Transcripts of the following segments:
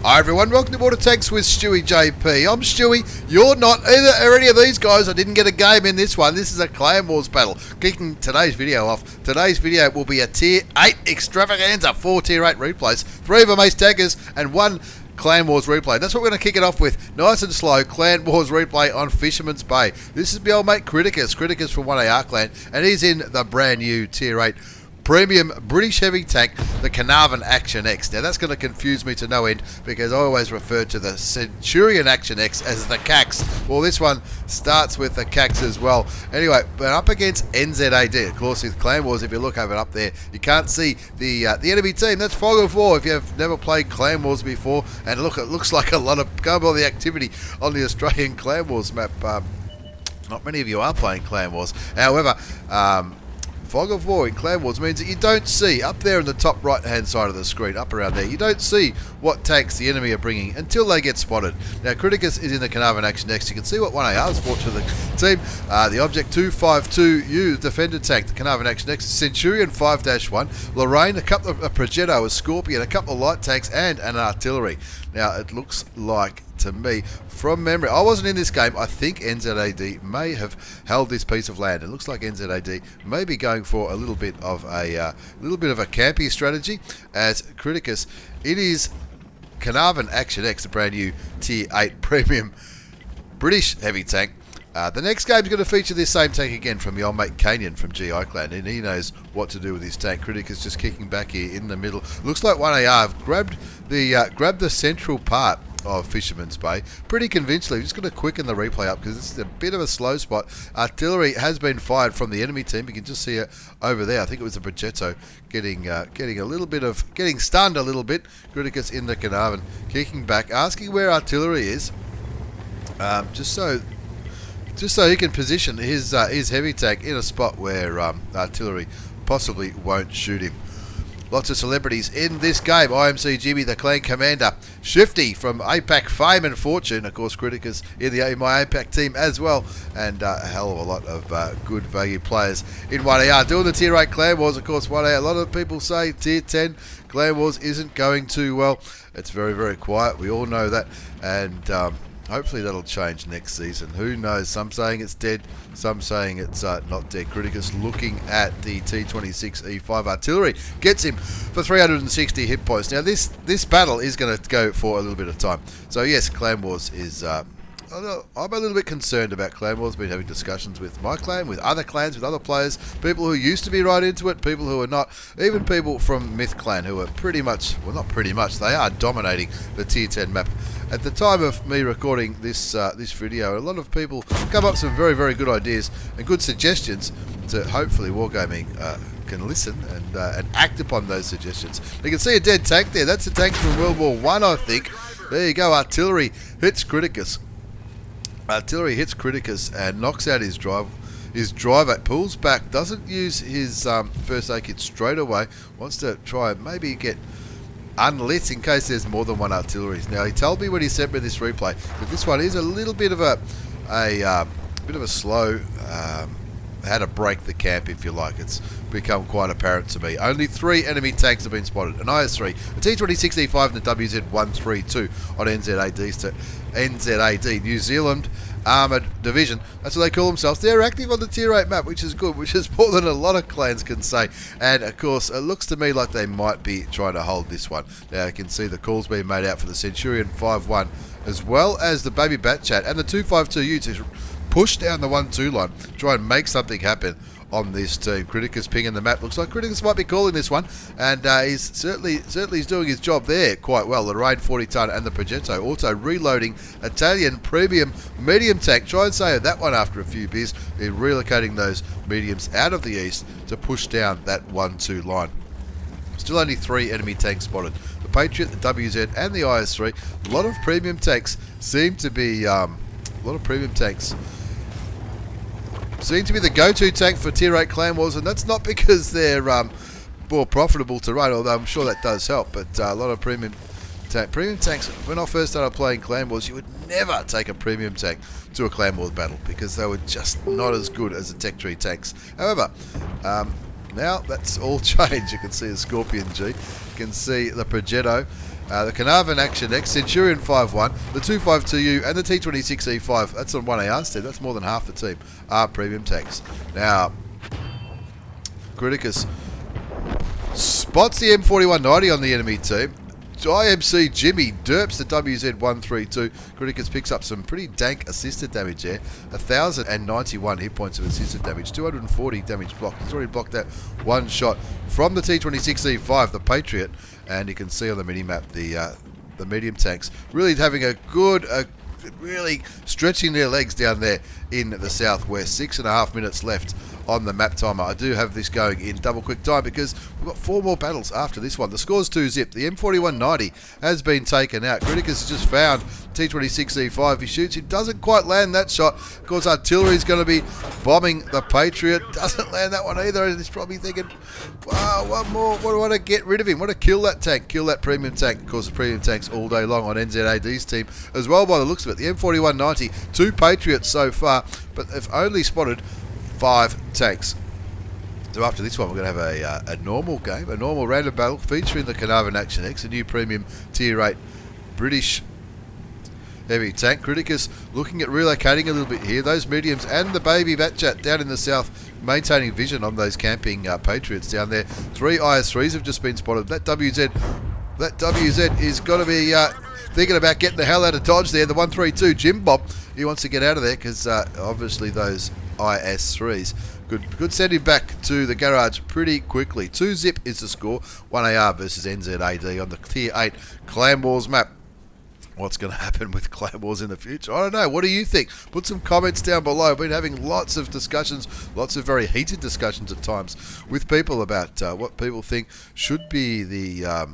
Hi everyone, welcome to Water Tanks with stewiejp. I'm Stewie, you're not either or any of these guys. I didn't get a game in this one. This is a Clan Wars battle. Kicking today's video off. Today's video will be a Tier 8 extravaganza. 4 Tier 8 replays, 3 of them ace taggers and 1 Clan Wars replay. That's what we're going to kick it off with. Nice and slow, Clan Wars replay on Fishermans Bay. This is my old mate Criticus from 1AR Clan, and he's in the brand new Tier 8 premium British heavy tank, the Caernarvon Action X. Now that's going to confuse me to no end because I always refer to the Centurion Action X as the CAX. Well, this one starts with the CAX as well. Anyway, we're up against NZAD. Of course, with Clan Wars, if you look over up there, you can't see the enemy team. That's Fog of War if you have never played Clan Wars before. And look, it looks like a lot of the activity on the Australian Clan Wars map. Not many of you are playing Clan Wars. However, Fog of War in Clan Wars means that you don't see, up there in the top right hand side of the screen, up around there, you don't see what tanks the enemy are bringing until they get spotted. Now Criticus is in the Caernarvon Action X. You can see what 1AR's brought to the team. The Object 252U Defender tank, the Caernarvon Action X, Centurion 5-1, Lorraine, a couple of Progetto, a Scorpion, a couple of light tanks and an artillery. Now it looks like, to me, from memory, I wasn't in this game, I think NZAD may have held this piece of land. It looks like NZAD may be going for a little bit of a campy strategy as Criticus. It is Caernarvon Action X, the brand new Tier 8 premium British heavy tank. The next game is going to feature this same tank again from the old mate Kainyn from GI Clan, and he knows what to do with his tank. Criticus just kicking back here in the middle. Looks like 1AR have grabbed the central part of Fisherman's Bay pretty convincingly. Just going to quicken the replay up because this is a bit of a slow spot. Artillery has been fired from the enemy team. You can just see it over there. I think it was a Progetto getting stunned a little bit. Criticus in the Caernarvon kicking back, asking where artillery is, just so he can position his heavy tank in a spot where artillery possibly won't shoot him. Lots of celebrities in this game. IMC Jimmy, the clan commander. Shifty from APAC fame and fortune. Of course, Criticus in my APAC team as well. And a hell of a lot of good value players in 1AR. Doing the Tier 8 Clan Wars, of course, 1AR. A lot of people say Tier 10 Clan Wars isn't going too well. It's very, very quiet. We all know that. And hopefully that'll change next season. Who knows? Some saying it's dead, some saying it's not dead. Criticus looking at the T26 E5 artillery. Gets him for 360 hit points. Now this battle is going to go for a little bit of time. So yes, Clan Wars is... I'm a little bit concerned about Clan Wars. I've been having discussions with my clan, with other clans, with other players, people who used to be right into it, people who are not, even people from Myth Clan who are pretty much, well not pretty much, they are dominating the Tier 10 map. At the time of me recording this this video, a lot of people come up with some very, very good ideas and good suggestions to hopefully Wargaming can listen and act upon those suggestions. You can see a dead tank there. That's a tank from World War I, I think. There you go. Artillery hits Criticus. Artillery hits Criticus and knocks out his driver, pulls back, doesn't use his first aid kit straight away, wants to try and maybe get unlit in case there's more than one artillery. Now he told me when he sent me this replay that this one is a little bit of a slow, how to break the camp if you like. It's become quite apparent to me. Only 3 enemy tanks have been spotted. An IS-3, a T26 E5 and the WZ-132 on NZAD, New Zealand Armoured Division. That's what they call themselves. They're active on the Tier 8 map, which is good, which is more than a lot of clans can say. And of course, it looks to me like they might be trying to hold this one. Now you can see the calls being made out for the Centurion 5-1, as well as the Baby Bat Chat and the 252U to push down the 1-2 line, try and make something happen on this team. Criticus pinging the map. Looks like Criticus might be calling this one, and he's certainly doing his job there quite well. The Lorraine 40-ton and the Progetto also reloading Italian premium medium tank. Try and say that one after a few beers. They're relocating those mediums out of the east to push down that 1-2 line. Still only 3 enemy tanks spotted. The Patriot, the WZ, and the IS-3. A lot of premium tanks seem to be seem to be the go-to tank for Tier 8 Clan Wars, and that's not because they're more profitable to run, although I'm sure that does help, but a lot of premium tanks. When I first started playing Clan Wars, you would never take a premium tank to a Clan Wars battle because they were just not as good as the Tech Tree tanks. However, now that's all changed. You can see the Scorpion G. You can see the Progetto, the Caernarvon Action X, Centurion 5-1, the 252U, and the T26E5. That's on 1AR instead. That's more than half the team are premium tanks. Now, Criticus spots the M4190 on the enemy team. IMC Jimmy derps the WZ132. Criticus picks up some pretty dank assisted damage there. 1,091 hit points of assisted damage, 240 damage blocked. He's already blocked that one shot from the T26E5, the Patriot, and you can see on the mini-map the medium tanks really having a good, really stretching their legs down there in the southwest. 6.5 minutes left on the map timer. I do have this going in double quick time because we've got 4 more battles after this one. The score's 2-zip. The M4190 has been taken out. Criticus has just found T26E5. He shoots. He doesn't quite land that shot. Of course, artillery's going to be bombing the Patriot. Doesn't land that one either. And he's probably thinking, wow, one more. What do I want to get rid of him? I want to kill that tank. Kill that premium tank. Of course, the premium tanks all day long on NZAD's team as well by the looks of it. The M4190, 2 Patriots so far, but they've only spotted 5 tanks. So after this one, we're going to have a normal game, a normal random battle featuring the Caernarvon Action X, a new premium tier 8 British heavy tank. Criticus looking at relocating a little bit here. Those mediums and the baby Batchat down in the south, maintaining vision on those camping Patriots down there. 3 IS3s have just been spotted. That WZ is going to be thinking about getting the hell out of Dodge there. The 132 Jim Bob, he wants to get out of there because obviously those IS3s could send him back to the garage pretty quickly. 2-zip is the score. 1AR versus NZAD on the tier 8 Clan Wars map. What's going to happen with Clan Wars in the future? I don't know. What do you think? Put some comments down below. I've been having lots of discussions, lots of very heated discussions at times with people about what people think should be the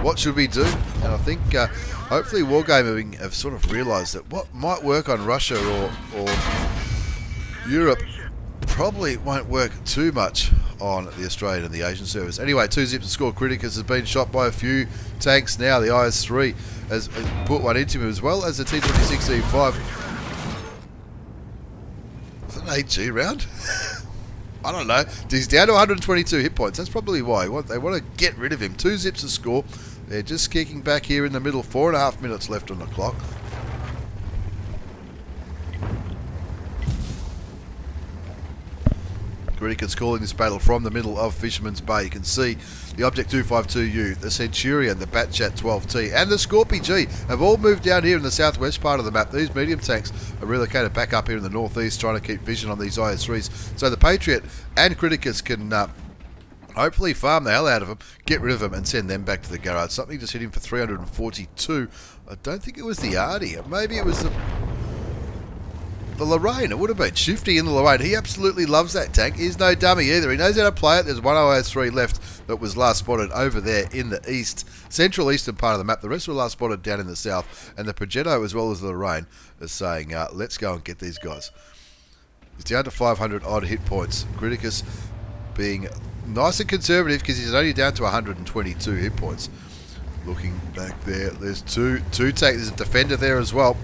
what should we do? And I think hopefully Wargaming have sort of realised that what might work on Russia or Europe probably won't work too much on the Australian and the Asian service. Anyway, 2-zip to score. Criticus has been shot by a few tanks now. The IS-3 has put one into him as well as the T26E5. Was that an AG round? I don't know. He's down to 122 hit points. That's probably why they want to get rid of him. 2-zips to score. They're just kicking back here in the middle. 4.5 minutes left on the clock. Criticus calling this battle from the middle of Fishermans Bay. You can see the Object 252U, the Centurion, the Batchat 12T, and the Scorpion G have all moved down here in the southwest part of the map. These medium tanks are relocated back up here in the northeast, trying to keep vision on these IS3s. So the Patriot and Criticus can hopefully farm the hell out of them, get rid of them, and send them back to the garage. Something just hit him for 342. I don't think it was the Artie. Maybe it was the Lorraine. It would have been Shifty in the Lorraine. He absolutely loves that tank. He's no dummy either. He knows how to play it. There's one IS3 left that was last spotted over there in the east, central eastern part of the map. The rest were last spotted down in the south. And the Progetto as well as the Lorraine is saying, let's go and get these guys. He's down to 500 odd hit points. Criticus being nice and conservative because he's only down to 122 hit points. Looking back there, there's two tanks. There's a defender there as well.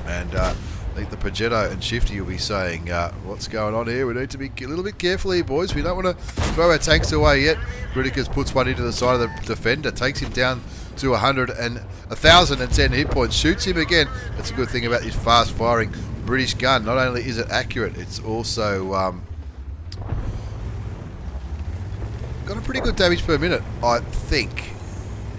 And I think the Progetto and Shifty will be saying, what's going on here? We need to be a little bit careful here, boys. We don't want to throw our tanks away yet. Criticus puts one into the side of the defender, takes him down to 1,010 hit points, shoots him again. That's a good thing about this fast-firing British gun. Not only is it accurate, it's also got a pretty good damage per minute, I think.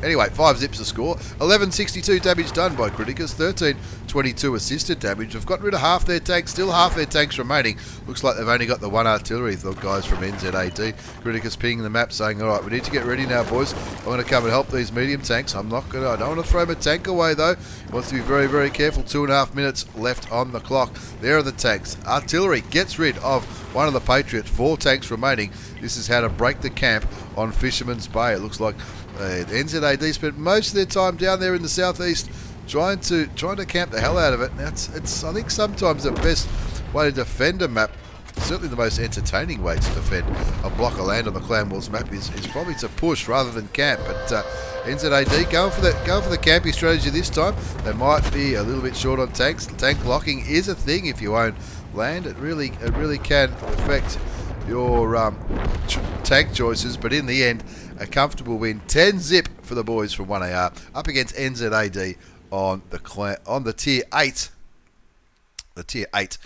Anyway, 5-zips to score. 1162 damage done by Criticus. 1322 assisted damage. We've gotten rid of half their tanks. Still half their tanks remaining. Looks like they've only got the one artillery, the guys from NZAD. Criticus pinging the map saying, alright, we need to get ready now, boys. I'm going to come and help these medium tanks. I don't want to throw my tank away, though. He wants to be very, very careful. 2.5 minutes left on the clock. There are the tanks. Artillery gets rid of one of the Patriots. 4 tanks remaining. This is how to break the camp on Fisherman's Bay. It looks like the NZAD spent most of their time down there in the southeast trying to camp the hell out of it. Now it's I think sometimes the best way to defend a map, certainly the most entertaining way to defend a block of land on the Clan Wars map is probably to push rather than camp. But NZAD going for the camping strategy this time. They might be a little bit short on tanks. Tank locking is a thing if you own land. It really can affect tank choices, but in the end, a comfortable win. 10-zip for the boys from 1AR up against NZAD on the tier 8. The tier 8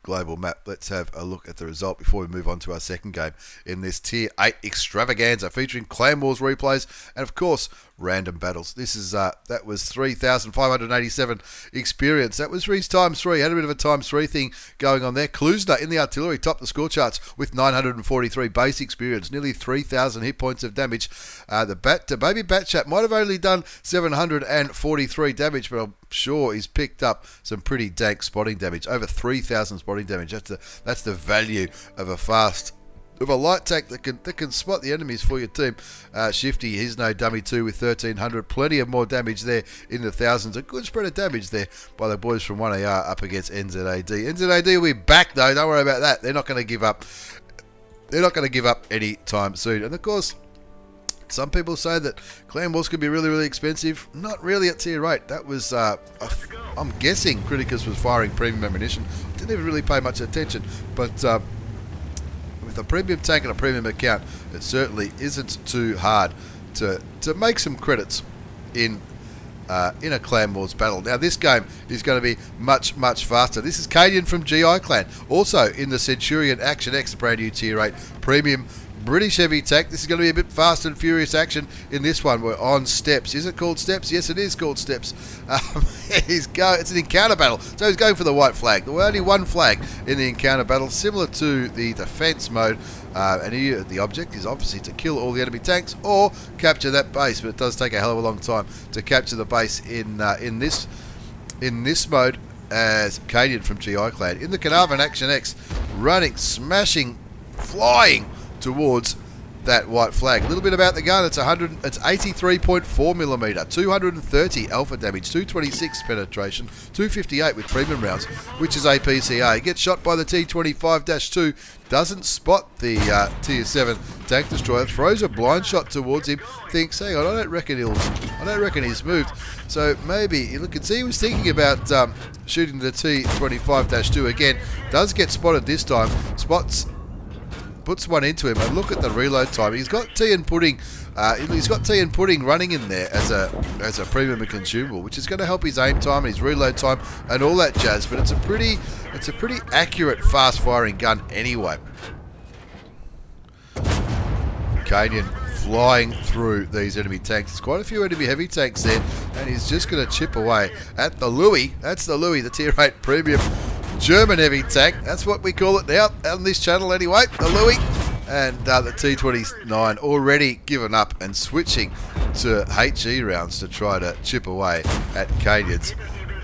global map. Let's have a look at the result before we move on to our second game in this tier 8 extravaganza, featuring Clan Wars replays and of course random battles. This is that was 3,587 experience. That was Reese ×3. Had a bit of a ×3 thing going on there. Klusner in the artillery topped the score charts with 943 base experience, nearly 3,000 hit points of damage. The baby Batchat might have only done 743 damage, but I'm sure he's picked up some pretty dank spotting damage. Over 3,000 spotting damage. That's the value of a light tank that can spot the enemies for your team. Shifty, he's no dummy too with 1,300. Plenty of more damage there in the thousands. A good spread of damage there by the boys from 1AR up against NZAD. NZAD will be back though. Don't worry about that. They're not going to give up. They're not going to give up any time soon. And of course, some people say that Clan Wars could be really, really expensive. Not really at tier 8. That was, I'm guessing Criticus was firing premium ammunition. Didn't even really pay much attention. But with a premium tank and a premium account, it certainly isn't too hard to make some credits in a Clan Wars battle. Now this game is going to be much, much faster. This is kainyn from GI Clan, also in the Centurion Action X, brand new tier 8 premium British heavy tank. This is going to be a bit fast and furious action in this one. We're on steps. Is it called steps? Yes, it is called steps. It's an encounter battle, so he's going for the white flag. There were only one flag in the encounter battle, similar to the defense mode. And the object is obviously to kill all the enemy tanks or capture that base, but it does take a hell of a long time to capture the base in this mode. As kainyn from GI Clan in the Caernarvon Action X, running, smashing, flying towards that white flag. A little bit about the gun. It's 83.4mm, 230 alpha damage, 226 penetration, 258 with premium rounds, which is APCA. Gets shot by the T25-2, doesn't spot the tier 7 tank destroyer, throws a blind shot towards him, thinks, hang on, I don't reckon he's moved. So maybe, you can see he was thinking about shooting the T25-2 again. Does get spotted this time, puts one into him, and look at the reload time. He's got tea and pudding. He's got tea and pudding running in there as a premium and consumable, which is going to help his aim time and his reload time and all that jazz. But it's a pretty accurate, fast firing gun anyway. kainyn flying through these enemy tanks. There's quite a few enemy heavy tanks there, and he's just going to chip away at the Louis. That's the Louis, the tier 8 premium German heavy tank. That's what we call it now on this channel anyway, the Louis. And the T29 already given up and switching to HE rounds to try to chip away at kainyn's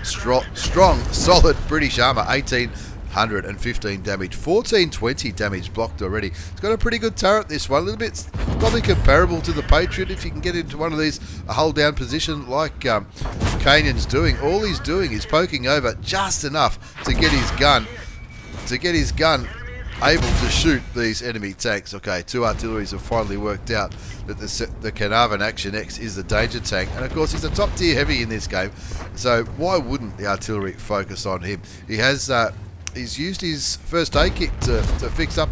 strong, solid British armour. 1,815 damage, 1,420 damage blocked already. It's got a pretty good turret, this one. A little bit probably comparable to the Patriot if you can get into one of these, a hold down position like kainyn's doing. All he's doing is poking over just enough to get his gun able to shoot these enemy tanks. Okay, two artilleries have finally worked out that the Caernarvon Action X is the danger tank, and of course he's a top tier heavy in this game, so why wouldn't the artillery focus on him? He has he's used his first aid kit to fix up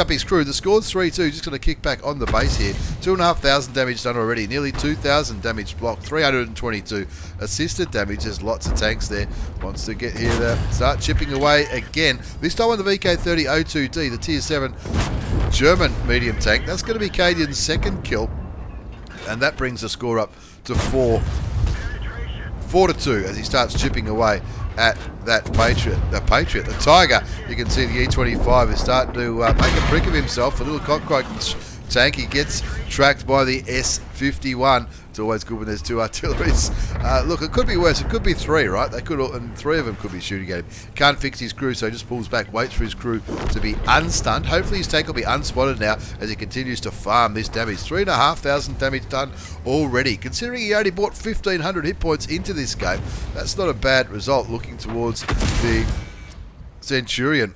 his crew. The score's 3-2. Just going to kick back on the base here. 2,500 damage done already. Nearly 2,000 damage blocked. 322 assisted damage. There's lots of tanks there. Wants to get here to start chipping away again. This time on the VK30-02D, the tier 7 German medium tank. That's going to be kainyn's second kill, and that brings the score up to 4-2 as he starts chipping away at that Patriot, the Tiger. You can see the E25 is starting to make a prick of himself. A little cockroach tank. He gets tracked by the S51. It's always good when there's two artilleries. Look, it could be worse. It could be three, right? They could, and three of them could be shooting at him. Can't fix his crew, so he just pulls back, waits for his crew to be unstunned. Hopefully his tank will be unspotted now as he continues to farm this damage. 3,500 damage done already. Considering he only bought 1,500 hit points into this game, that's not a bad result looking towards the Centurion.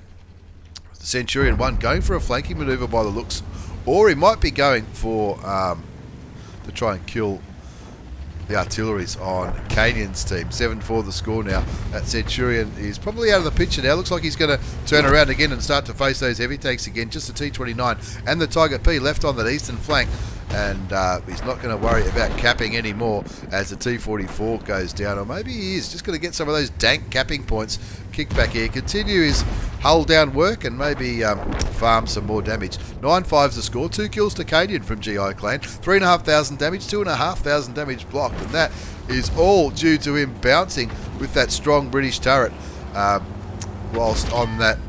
The Centurion 1 going for a flanking maneuver by the looks, or he might be going for to try and kill the artilleries on Kainyn's team. 7-4 the score now. That Centurion is probably out of the picture now. Looks like he's going to turn around again and start to face those heavy tanks again. Just the T-29 and the Tiger P left on that eastern flank. And he's not going to worry about capping anymore as the T-44 goes down. Or maybe he is just going to get some of those dank capping points. Kick back here. Continue his hull down work and maybe farm some more damage. 9-5's the score. 2 kills to Kainyn from GI Clan. 3,500 damage. 2,500 damage blocked. And that is all due to him bouncing with that strong British turret whilst on that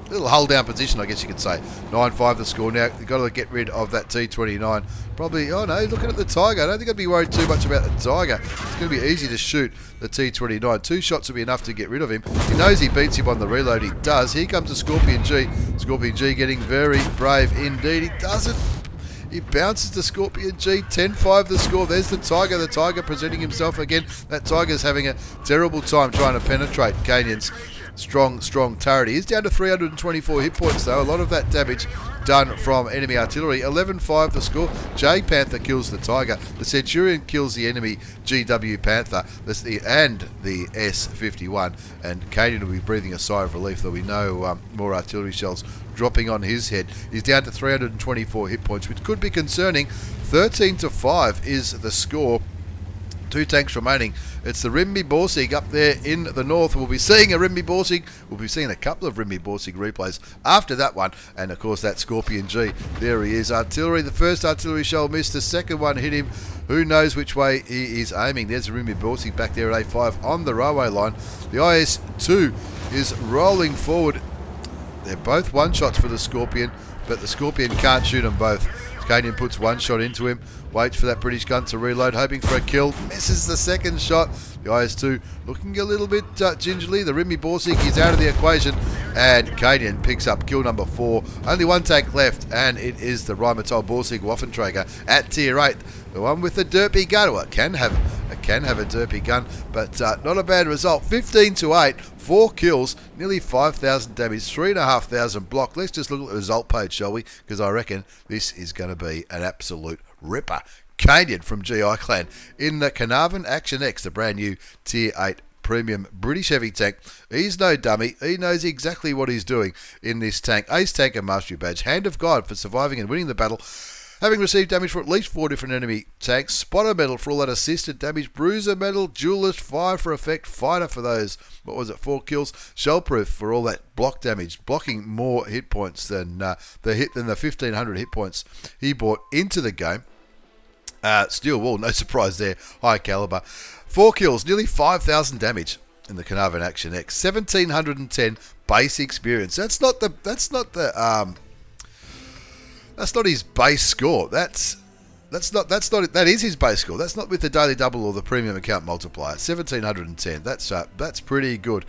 little hull down position, I guess you could say. 9-5 the score now. You've got to get rid of that T-29. Probably, oh no, looking at the Tiger. I don't think I'd be worried too much about the Tiger. It's going to be easy to shoot the T-29. 2 shots will be enough to get rid of him. He knows he beats him on the reload. He does. Here comes the Scorpion G. Scorpion G getting very brave indeed. He doesn't. He bounces the Scorpion G. 10-5 the score. There's the Tiger. The Tiger presenting himself again. That Tiger's having a terrible time trying to penetrate Kainyn's strong turret. He is down to 324 hit points though. A lot of that damage done from enemy artillery. 11-5 the score. J Panther kills the Tiger. The Centurion kills the enemy GW Panther and the S51. And Kainyn will be breathing a sigh of relief. There'll be no more artillery shells dropping on his head. He's down to 324 hit points, which could be concerning. 13-5 is the score. 2 tanks remaining. It's the Rimby Borsig up there in the north. We'll be seeing a Rimby Borsig. We'll be seeing a couple of Rimby Borsig replays after that one. And of course that Scorpion G. There he is. Artillery. The first artillery shell missed. The second one hit him. Who knows which way he is aiming. There's the Rimby Borsig back there at A5 on the railway line. The IS-2 is rolling forward. They're both one-shots for the Scorpion, but the Scorpion can't shoot them both. Kainyn puts 1 shot into him, waits for that British gun to reload, hoping for a kill, misses the second shot. The IS-2 looking a little bit gingerly. The Rimby Borsig is out of the equation, and Kainyn picks up kill number 4. Only 1 tank left, and it is the Rheinmetall Borsig Waffenträger at tier 8. The one with the derpy gun. Well, it can have a derpy gun, but not a bad result. 15-8, 4 kills, nearly 5,000 damage, 3,500 blocked. Let's just look at the result page, shall we? Because I reckon this is going to be an absolute ripper. Kainyn from GI Clan in the Caernarvon Action X, the brand new tier 8 premium British heavy tank. He's no dummy. He knows exactly what he's doing in this tank. Ace Tank and Mastery Badge. Hand of God for surviving and winning the battle. Having received damage for at least 4 different enemy tanks. Spotter medal for all that assisted damage. Bruiser medal. Duelist. Fire for effect. Fighter for those, 4 kills. Shellproof for all that block damage. Blocking more hit points than the 1,500 hit points he brought into the game. Steel wall, no surprise there. High caliber. 4 kills, nearly 5,000 damage in the Caernarvon Action X. 1,710 base experience. That's not his base score. That is his base score. That's not with the daily double or the premium account multiplier. 1,710. That's pretty good.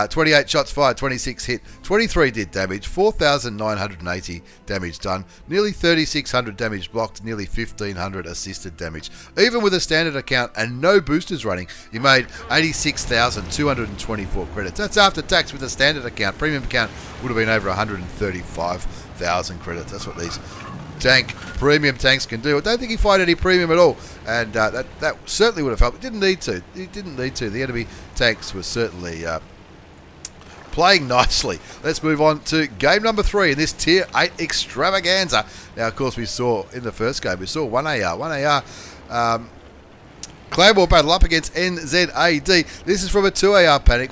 28 shots fired, 26 hit, 23 did damage, 4,980 damage done, nearly 3,600 damage blocked, nearly 1,500 assisted damage. Even with a standard account and no boosters running, he made 86,224 credits. That's after tax with a standard account. Premium account would have been over 135,000 credits. That's what these premium tanks can do. I don't think he fired any premium at all, and that certainly would have helped. It didn't need to. The enemy tanks were certainly playing nicely. Let's move on to game number 3 in this tier 8 extravaganza. Now, of course, we saw in the first game, we saw 1AR Clan War battle up against NZAD. This is from a 2AR Panic.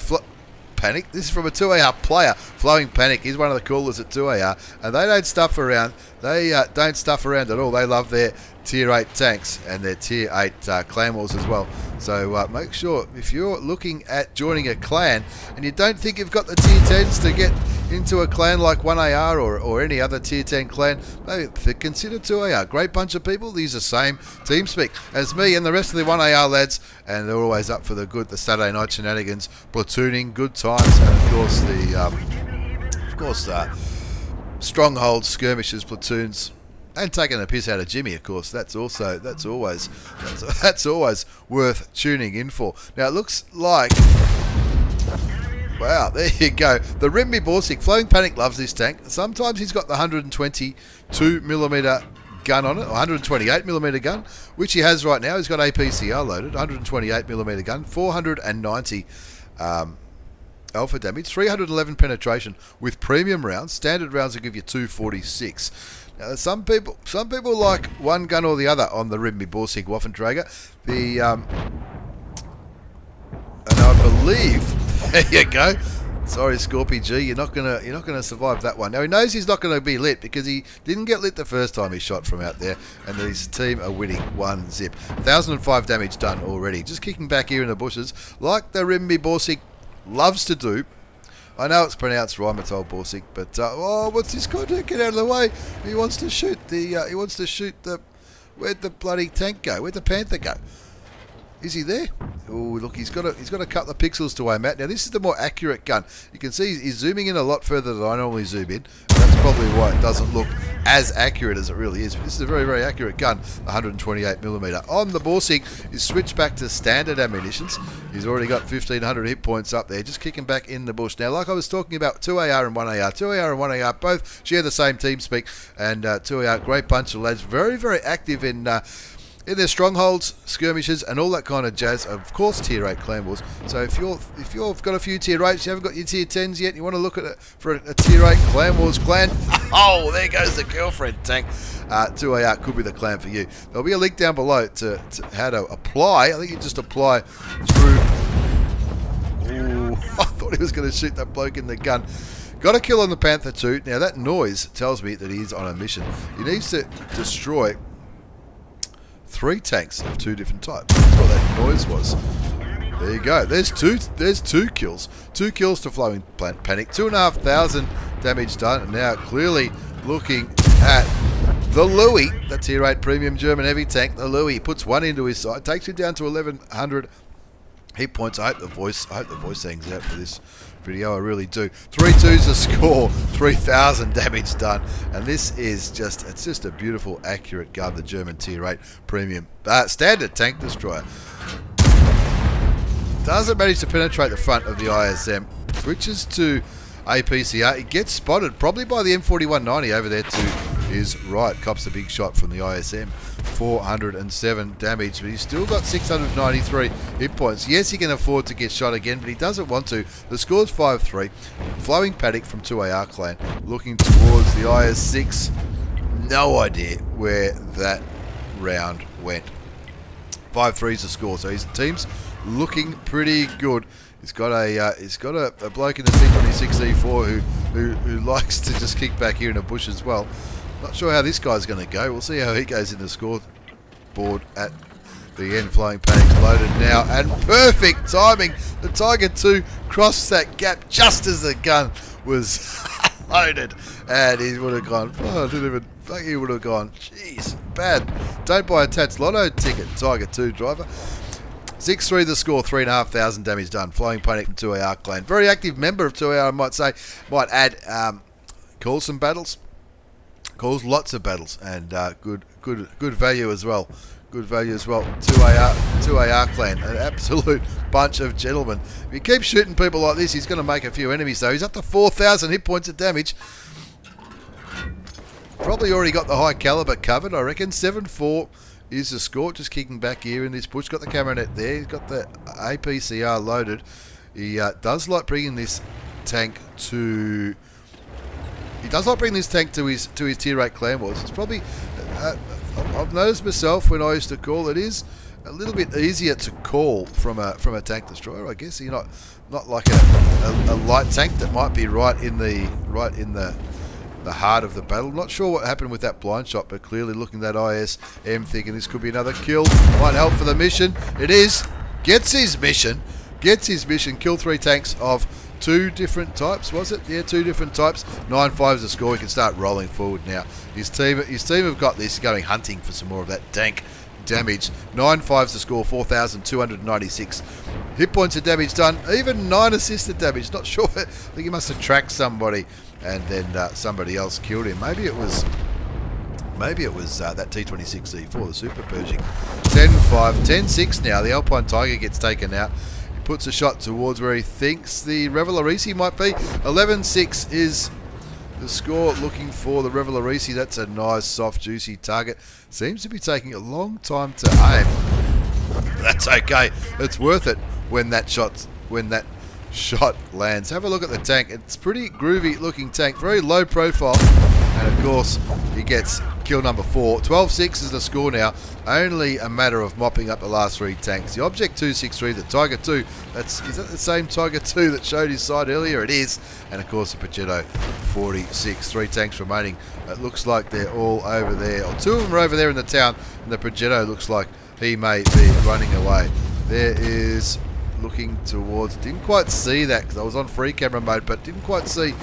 This is from a 2AR player, Flowing Panic. He's one of the coolers at 2AR, and they don't stuff around. They don't stuff around at all. They love their tier 8 tanks and their tier 8 clan wars as well. So make sure, if you're looking at joining a clan and you don't think you've got the tier 10s to get into a clan like 1AR or any other tier 10 clan, maybe consider 2AR. Great bunch of people. These are the same team speak as me and the rest of the 1AR lads, and they're always up for the Saturday night shenanigans, platooning, good times, and of course strongholds, skirmishes, platoons, and taking a piss out of Jimmy. Of course, that's always worth tuning in for. Now it looks like, wow, there you go. The Rimby Borsig, Flowing Panic loves this tank. Sometimes he's got the 122mm gun on it, 128mm gun, which he has right now. He's got APCR loaded, 128mm gun, 490 alpha damage, 311 penetration with premium rounds. Standard rounds will give you 246. Now, some people like one gun or the other on the Rimby Borsig Waffentrager. And I believe, there you go. Sorry, Scorpy G, you're not gonna survive that one. Now he knows he's not going to be lit because he didn't get lit the first time he shot from out there, and his team are winning 1-0. 1,005 damage done already. Just kicking back here in the bushes, like the Rimby Borsig loves to do. I know it's pronounced Rhymatold Borsig, but oh, what's this guy doing? Get out of the way! He wants to shoot the. Where'd the bloody tank go? Where'd the Panther go? Is he there? Oh, look, he's got a couple of pixels to aim at. Now, this is the more accurate gun. You can see he's zooming in a lot further than I normally zoom in. That's probably why it doesn't look as accurate as it really is. But this is a very, very accurate gun, 128mm. On the Borsig, he's switched back to standard ammunitions. He's already got 1,500 hit points up there, just kicking back in the bush. Now, like I was talking about, 2AR and 1AR. 2AR and 1AR both share the same team speak. And 2AR, great bunch of lads. Very, very active in their strongholds, skirmishes, and all that kind of jazz. Of course, tier 8 clan wars. So if you've got a few tier 8s, you haven't got your tier 10s yet, you want to look at it for a tier 8 clan wars clan. Oh, there goes the girlfriend tank. 2AR could be the clan for you. There'll be a link down below to how to apply. I think you just apply through. Ooh, I thought he was going to shoot that bloke in the gun. Got a kill on the Panther too. Now that noise tells me that he's on a mission. He needs to destroy 3 tanks of 2 different types. That's what that noise was. There you go. There's two kills. 2 kills to Flowing Panic. 2,500 damage done. And now clearly looking at the Louis, the tier 8 premium German heavy tank. The Louis puts 1 into his side, takes him down to 1,100 hit points. I hope the voice hangs out for this video. I really do. 3-2's the score. 3,000 damage done, and this is just a beautiful, accurate gun. The German tier 8 premium standard tank destroyer doesn't manage to penetrate the front of the ISM. Switches to APCR. He gets spotted probably by the M4190 over there to his right. Cops a big shot from the ISM. 407 damage, but he's still got 693 hit points. Yes, he can afford to get shot again, but he doesn't want to. The score's 5-3. Flowing Panic from 2AR clan looking towards the IS6. No idea where that round went. 5-3's the score, so his team's looking pretty good. He's got a bloke in the C26E4 who likes to just kick back here in a bush as well. Not sure how this guy's going to go. We'll see how he goes in the scoreboard at the end. Flowing Panic's loaded now, and perfect timing. The Tiger 2 crossed that gap just as the gun was loaded, and he would have gone. Oh, I didn't even think he would have gone. Jeez, bad. Don't buy a Tats Lotto ticket, Tiger 2 driver. 6-3 the score, 3,500 damage done. Flowing Panic from 2AR clan. Very active member of 2AR, I might say. Might add, calls some battles. Calls lots of battles, and good value as well. Good value as well. 2AR clan, an absolute bunch of gentlemen. If he keeps shooting people like this, he's going to make a few enemies though. He's up to 4,000 hit points of damage. Probably already got the high caliber covered, I reckon. 7-4 is the score. Just kicking back here in this bush. Got the camera net there. He's got the APCR loaded. He does like bringing this tank to. He does not bring this tank to his tier 8 clan wars. It's probably, I've noticed myself when I used to call, it is a little bit easier to call from a tank destroyer. I guess you're not like a light tank that might be right in the heart of the battle. Not sure what happened with that blind shot, but clearly looking at that ISM, thinking this could be another kill. Might help for the mission. It is. Gets his mission. Kill 3 tanks of 2 different types, was it? Yeah, 2 different types. 9-5's the score. He can start rolling forward now. His team have got this, going hunting for some more of that tank damage. 9-5's the score, 4,296 hit points of damage done. Even 9 assisted damage. Not sure. I think he must have tracked somebody, and then somebody else killed him. Maybe it was that T26E4, the Super Pershing. 10-5, 10-6 now. The Alpine Tiger gets taken out. Puts a shot towards where he thinks the Revelarisi might be. 11-6 is the score looking for the Revelarisi. That's a nice, soft, juicy target. Seems to be taking a long time to aim. That's okay. It's worth it when that shot lands. Have a look at the tank. It's pretty groovy looking tank. Very low profile. And of course, he gets kill number 4. 12-6 is the score now. Only a matter of mopping up the last 3 tanks. The Object 263, the Tiger 2. Is that the same Tiger 2 that showed his side earlier? It is. And of course, the Progetto 46. 3 tanks remaining. It looks like they're all over there. Or 2 of them are over there in the town. And the Progetto looks like he may be running away. There is looking towards. Didn't quite see that because I was on free camera mode, but didn't quite see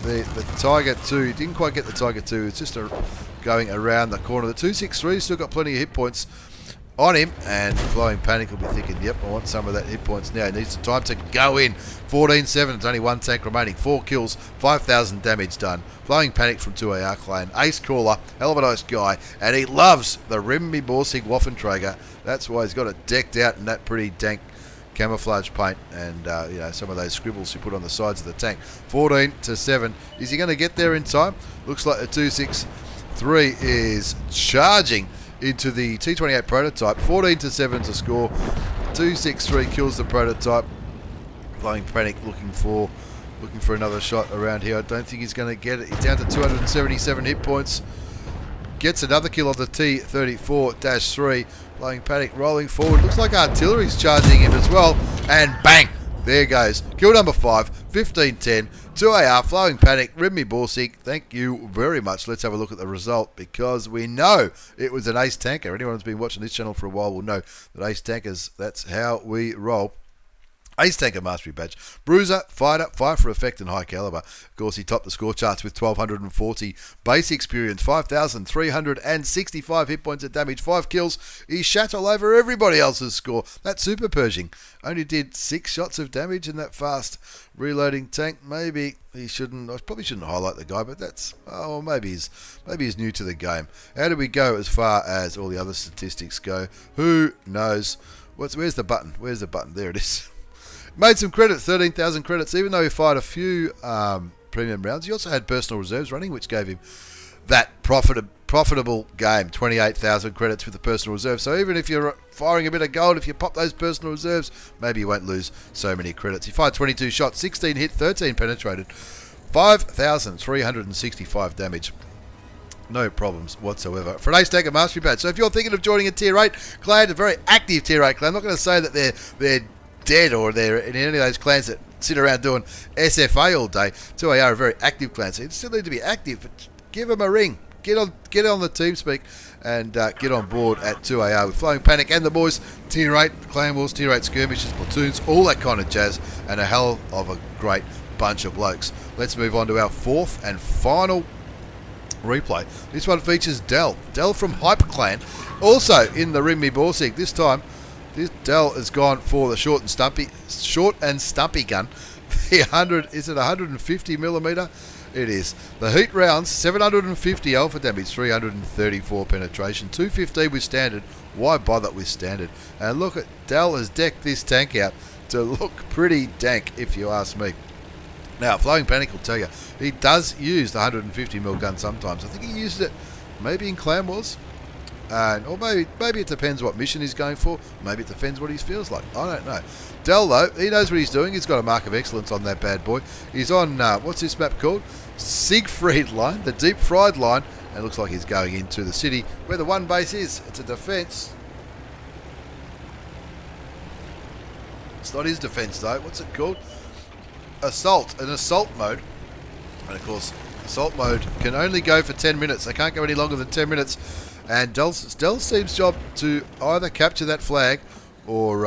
the Tiger 2. Didn't quite get the Tiger 2. It's just going around the corner. The 263 still got plenty of hit points on him, and Flowing Panic will be thinking, yep, I want some of that hit points now. He needs some time to go in. 14-7, there's only 1 tank remaining. 4 kills, 5,000 damage done. Flowing Panic from 2AR clan. Ace Caller, hell of a nice guy, and he loves the Rimby Borsig Waffenträger. That's why he's got it decked out in that pretty dank camouflage paint and some of those scribbles he put on the sides of the tank. 14-7. Is he going to get there in time? Looks like the 263 is charging into the T28 prototype. 14-7 to score. 263 kills the prototype. Flowing Panic looking for another shot around here. I don't think he's going to get it. He's down to 277 hit points. Gets another kill on the T34-3. Flowing Panic rolling forward. Looks like artillery's charging him as well. And bang! There goes. Kill number 5. 15-10. 2AR. Flowing Panic. Rimby Borsig. Thank you very much. Let's have a look at the result because we know it was an ace tanker. Anyone who's been watching this channel for a while will know that ace tankers, that's how we roll. Ace Tanker Mastery Badge. Bruiser, Fighter, Fire for Effect and High Caliber. Of course, he topped the score charts with 1,240 base experience, 5,365 hit points of damage, 5 kills. He shat all over everybody else's score. That Super Pershing only did 6 shots of damage in that fast reloading tank. Maybe he shouldn't. I probably shouldn't highlight the guy, but that's maybe he's new to the game. How do we go as far as all the other statistics go? Who knows? Where's the button? Where's the button? There it is. Made some credits, 13,000 credits, even though he fired a few premium rounds. He also had personal reserves running, which gave him that profitable game, 28,000 credits with the personal reserve. So even if you're firing a bit of gold, if you pop those personal reserves, maybe you won't lose so many credits. He fired 22 shots, 16 hit, 13 penetrated, 5,365 damage. No problems whatsoever. For an Ace Tanker Mastery Badge. So if you're thinking of joining a Tier 8 clan, a very active Tier 8 clan, I'm not going to say that they're dead or they're in any of those clans that sit around doing SFA all day. 2AR are a very active clan, so you still need to be active, but give them a ring. Get on the TeamSpeak and get on board at 2AR with Flowing Panic and the boys. Tier 8 clan wars, Tier 8 skirmishes, platoons, all that kind of jazz, and a hell of a great bunch of blokes. Let's move on to our 4th and final replay. This one features Dell from Hype Clan, also in the Rimby Borsig. This time this Dell has gone for the short and stumpy gun. The 150mm? It is. The heat rounds, 750 alpha damage, 334 penetration, 215 with standard. Why bother with standard? And look at Dell has decked this tank out to look pretty dank, if you ask me. Now, Flowing Panic will tell you, he does use the 150mm gun sometimes. I think he uses it maybe in Clan Wars. Or maybe it depends what mission he's going for. Maybe it depends what he feels like. I don't know. Dell, though, he knows what he's doing. He's got a mark of excellence on that bad boy. He's on, what's this map called? Siegfried line, the deep fried line. And it looks like he's going into the city where the one base is. It's a defense. It's not his defense, though. What's it called? Assault. An assault mode. And, of course, assault mode can only go for 10 minutes. They can't go any longer than 10 minutes. And Dell's team's job to either capture that flag or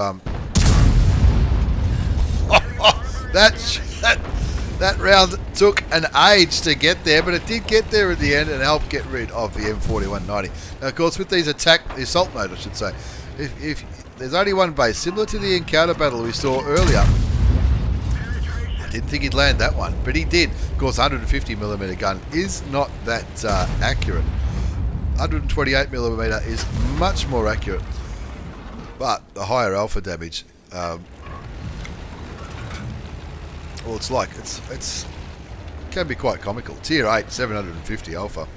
that round took an age to get there, but it did get there at the end and helped get rid of the M4190. Now, of course, with these the assault mode, I should say, if there's only one base, similar to the encounter battle we saw earlier. I didn't think he'd land that one, but he did. Of course, 150mm gun is not that accurate. 128mm is much more accurate, but the higher alpha damage, well, it's can be quite comical. Tier 8, 750 alpha.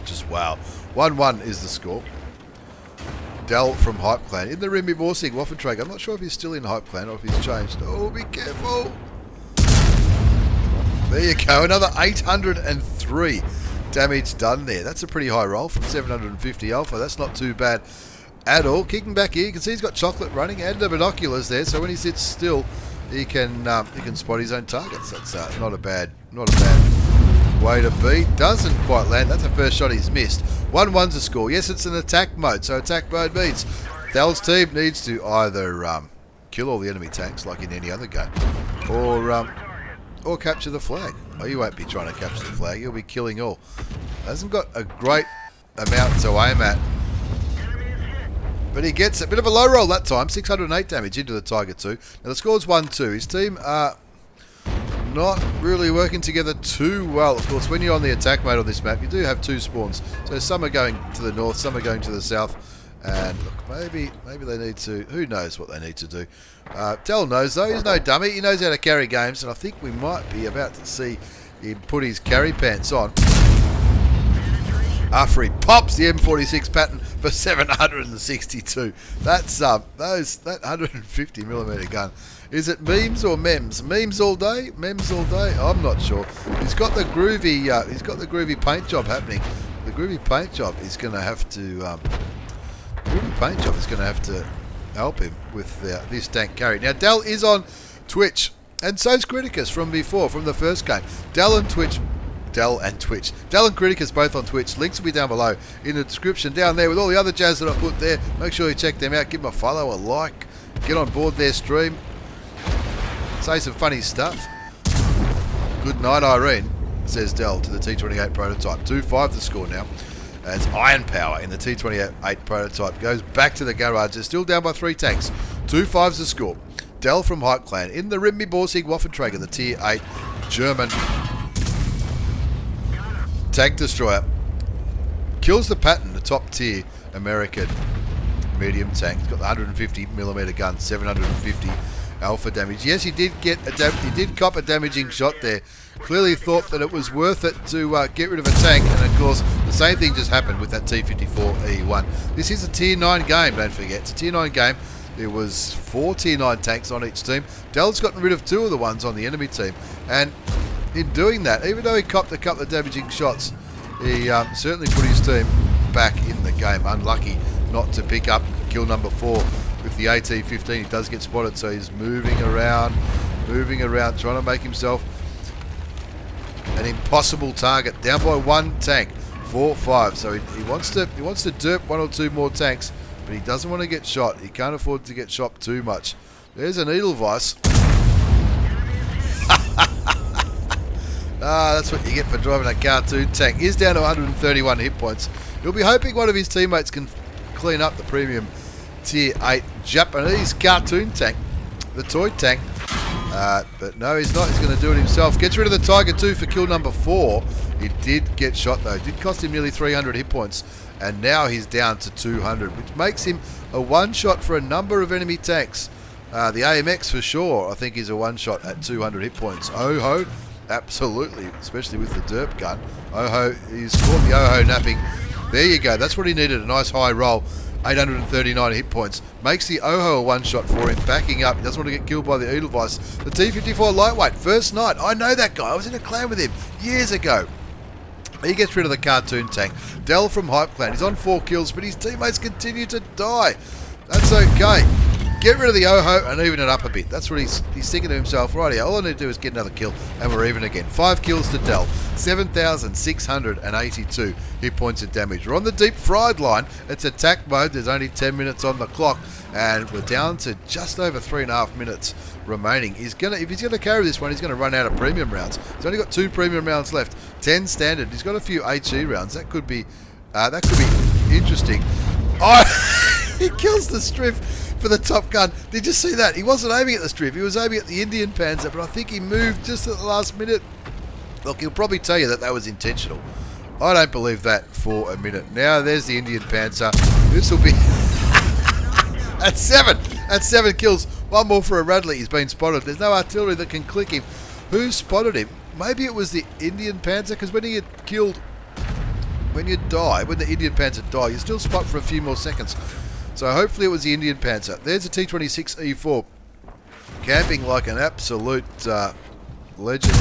Just wow. 1-1 is the score. Dell from Hype Clan. In the Rimby Borsig, Waffentrag. I'm not sure if he's still in Hype Clan or if he's changed. Oh, be careful. There you go. Another 803 damage done there. That's a pretty high roll from 750 alpha. That's not too bad at all. Kicking back here, you can see he's got chocolate running and the binoculars there. So when he sits still, he can spot his own targets. That's not a bad way to be. Doesn't quite land. That's the first shot he's missed. 1-1's a score. Yes, it's an attack mode. So attack mode means Dell's team needs to either kill all the enemy tanks like in any other game, or capture the flag. Oh, you won't be trying to capture the flag. You'll be killing all. Hasn't got a great amount to aim at, but he gets a bit of a low roll that time. 608 damage into the Tiger 2. Now the score's 1-2. His team are not really working together too well. Of course, when you're on the attack mode on this map, you do have two spawns. So some are going to the north, some are going to the south. And look, maybe they need to. Who knows what they need to do? Dell knows though. He's no dummy. He knows how to carry games, and I think we might be about to see him put his carry pants on after he pops the M46 pattern for 762. That's that 150mm gun. Is it memes or mems? Memes all day, memes all day. I'm not sure. He's got the groovy paint job happening. The groovy paint job is going to have to. Paint job is going to have to help him with this tank carry. Now, Dell is on Twitch, and so's Criticus from before, from the first game. Dell and Criticus both on Twitch. Links will be down below in the description down there with all the other jazz that I put there. Make sure you check them out. Give them a follow, a like. Get on board their stream. Say some funny stuff. Good night, Irene, says Dell to the T28 prototype. 2-5 the score now. As Iron Power in the T28 prototype goes back to the garage. They're still down by 3 tanks. 2-5's the score. Dell from Hype Clan in the Rimby Borsig Waffentrager, the Tier 8 German tank destroyer. Kills the Patton, the top tier American medium tank. He's got the 150mm gun, 750 alpha damage. Yes, he did cop a damaging shot there. Clearly thought that it was worth it to get rid of a tank, and of course the same thing just happened with that T54E1. This is a Tier 9 game, don't forget. It's a Tier 9 game. There was 4 Tier 9 tanks on each team. Dell's gotten rid of 2 of the ones on the enemy team, and in doing that, even though he copped a couple of damaging shots, he certainly put his team back in the game. Unlucky not to pick up kill number 4 with the AT-15. He does get spotted, so he's moving around, trying to make himself an impossible target. Down by 1 tank, 4-5. So he wants to derp 1 or 2 more tanks, but he doesn't want to get shot. He can't afford to get shot too much. There's an Edelweiss. That's what you get for driving a cartoon tank. He's down to 131 hit points. He'll be hoping one of his teammates can clean up the premium Tier 8 Japanese cartoon tank, the toy tank. But no, he's not. He's going to do it himself. Gets rid of the Tiger 2 for kill number 4. He did get shot though. It did cost him nearly 300 hit points. And now he's down to 200, which makes him a one-shot for a number of enemy tanks. The AMX for sure, I think, is a one-shot at 200 hit points. Oho, absolutely, especially with the derp gun. Oho, he's caught the Oho napping. There you go. That's what he needed, a nice high roll. 839 hit points. Makes the Oho a one-shot for him, backing up. He doesn't want to get killed by the Edelweiss. The T54 lightweight, first night. I know that guy. I was in a clan with him years ago. He gets rid of the cartoon tank. Dell from Hype Clan. He's on 4 kills, but his teammates continue to die. That's okay. Get rid of the Oho and even it up a bit. That's what he's thinking to himself. Righty, all I need to do is get another kill and we're even again. 5 kills to Dell. 7,682 hit points of damage. We're on the deep fried line. It's attack mode. There's only 10 minutes on the clock and we're down to just over 3.5 minutes remaining. If he's gonna carry this one, he's gonna run out of premium rounds. He's only got 2 premium rounds left. 10 standard. He's got a few HE rounds. That could be interesting. Oh, he kills the Striff for the top gun. Did you see that? He wasn't aiming at the Striff. He was aiming at the Indian Panzer, but I think he moved just at the last minute. Look, he'll probably tell you that was intentional. I don't believe that for a minute. Now there's the Indian Panzer. This will be at 7. That's 7 kills. 1 more for a Radley. He's been spotted. There's no artillery that can click him. Who spotted him? maybe it was the Indian Panzer, because when he had killed, when you die, when the Indian Panzer die, you still spot for a few more seconds. So hopefully it was the Indian Panzer. There's a T26E4 camping like an absolute legend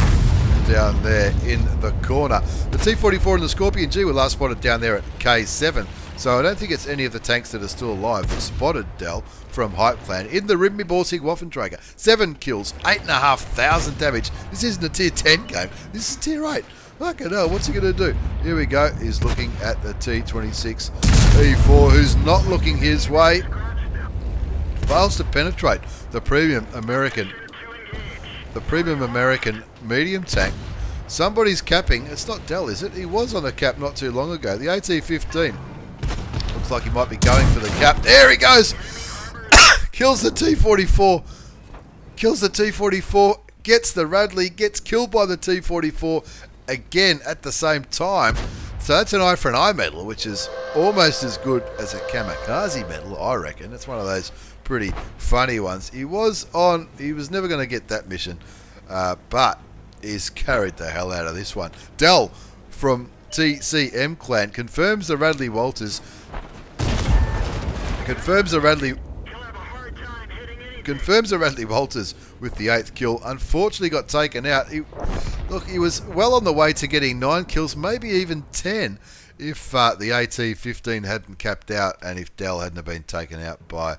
down there in the corner. The T44 and the Scorpion G were last spotted down there at K7. So I don't think it's any of the tanks that are still alive that spotted Dell from Hype Clan in the Rimby Borsig Waffenträger. 7 kills, 8,500 damage. This isn't a tier 10 game. This is tier 8. Fucking hell, what's he going to do? Here we go. He's looking at the T26E4, who's not looking his way. Fails to penetrate the premium American medium tank. Somebody's capping. It's not Dell, is it? He was on the cap not too long ago. The AT-15 looks like he might be going for the cap. There he goes. Kills the T-44. Kills the T-44. Gets the Radley. Gets killed by the T-44 again at the same time. So that's an eye for an eye medal, which is almost as good as a kamikaze medal, I reckon. It's one of those pretty funny ones. He was never going to get that mission, but he's carried the hell out of this one. Dell from TCM Clan confirms the Radley Walters. Confirms the Radley Walters with the 8th kill. Unfortunately got taken out. He was well on the way to getting 9 kills, maybe even 10, if the AT-15 hadn't capped out and if Dell hadn't been taken out by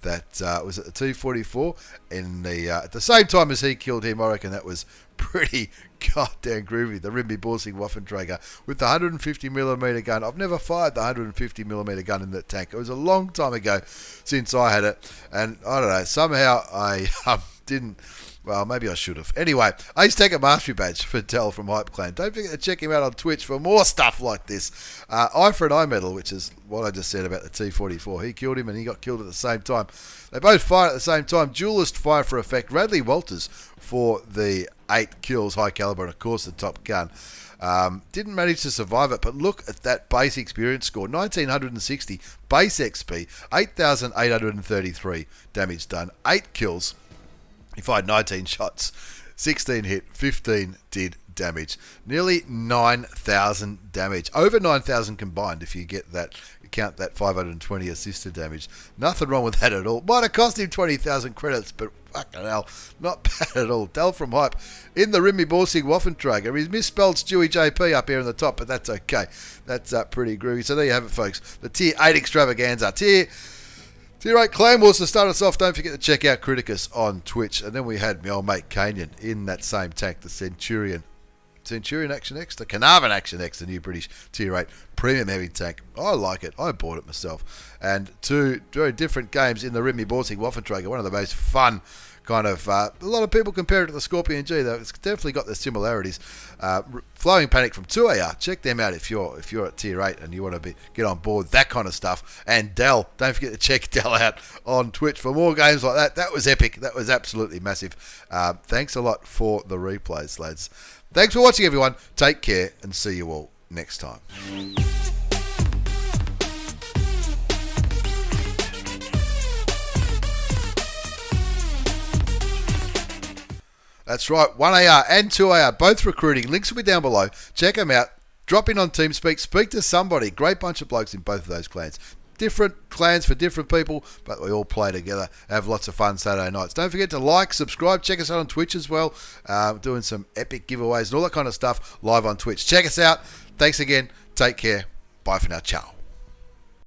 that, was it the T-44? At the same time as he killed him, I reckon that was pretty goddamn groovy. The Rimby Borsig Waffenträger with the 150mm gun. I've never fired the 150mm gun in that tank. It was a long time ago since I had it, and I don't know, somehow I didn't. Well, maybe I should have. Anyway, Ace Taker Mastery Badge for Dell from Hype Clan. Don't forget to check him out on Twitch for more stuff like this. Eye for an eye medal, which is what I just said about the T-44. He killed him and he got killed at the same time. They both fired at the same time. Duelist fire for effect. Radley Walters for the 8 kills, high caliber, and of course the top gun. Didn't manage to survive it, but look at that base experience score. 1960 base XP, 8,833 damage done, 8 kills. He fired 19 shots, 16 hit, 15 did damage. Nearly 9,000 damage. Over 9,000 combined if you get that, count that 520 assisted damage. Nothing wrong with that at all. Might have cost him 20,000 credits, but fucking hell, not bad at all. Dell from Hype in the Rimby Borsig Waffenträger. He's misspelled stewiejp up here in the top, but that's okay. That's pretty groovy. So there you have it, folks. The Tier 8 Extravaganza. Tier 8 Clan Wars to start us off. Don't forget to check out Criticus on Twitch. And then we had my old mate Kainyn in that same tank, the Centurion Action X, the Caernarvon Action X, the new British Tier 8 premium heavy tank. I like it. I bought it myself. And 2 very different games in the Rimby Borsig Waffenträger. One of the most fun kind of, a lot of people compare it to the Scorpion G, though. It's definitely got the similarities. Flowing Panic from 2AR. Check them out if you're at Tier 8 and you want to get on board that kind of stuff. And Dell, don't forget to check Dell out on Twitch for more games like that. That was epic. That was absolutely massive. Thanks a lot for the replays, lads. Thanks for watching, everyone. Take care and see you all next time. That's right, 1AR and 2AR, both recruiting. Links will be down below. Check them out. Drop in on TeamSpeak. Speak to somebody. Great bunch of blokes in both of those clans. Different clans for different people, but we all play together. Have lots of fun Saturday nights. Don't forget to like, subscribe. Check us out on Twitch as well. Doing some epic giveaways and all that kind of stuff live on Twitch. Check us out. Thanks again. Take care. Bye for now. Ciao.